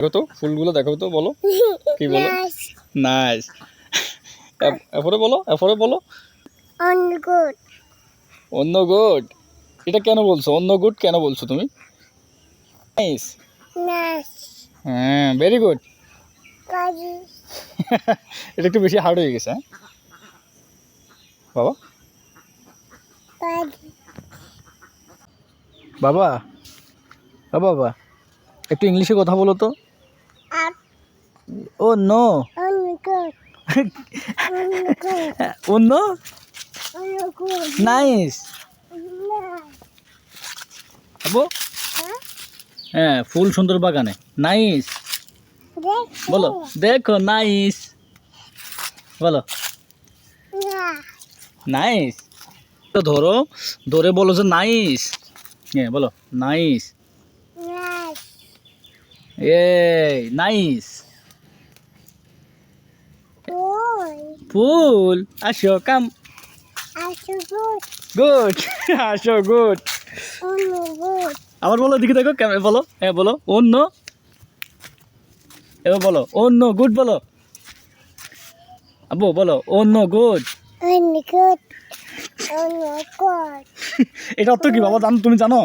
দেখো তো ফুলগুলো, দেখো তো, বলো কি বলো? নাইস। এরপরে বলো, এরপরে বলো অন্য গুড। অন্য গুড। এটা কেন বলছো অন্য গুড, কেন বলছো তুমি? নাইস। নাইস। হ্যাঁ, ভেরি গুড। কাজি। এটা একটু বেশি হার্ড হয়ে গেছে, হ্যাঁ বাবা। কাজি। বাবা, বাবা একটু ইংলিশে কথা বলো তো। আপ। ও নো। অন্য গুড। অন্য গুড। অন্য অন্য গুড। নাইস। আবু, হ্যাঁ ফুল সুন্দর বাগানে নাইস বলো। দেখো নাইস বলো। নাইস তো ধরো, ধরে বলো যে নাইস। হ্যাঁ বলো নাইস। এই নাইস। ফুল আসো কাম। গুড। আসো গুড। আবার বলো, দিকে দেখো কেমন বলো। হ্যাঁ বলো অন্য। এবার বলো অন্য গুড বলো। আব্বু বলো অন্য গুড। এটা অর্থ কি বাবা, জানো তুমি জানো?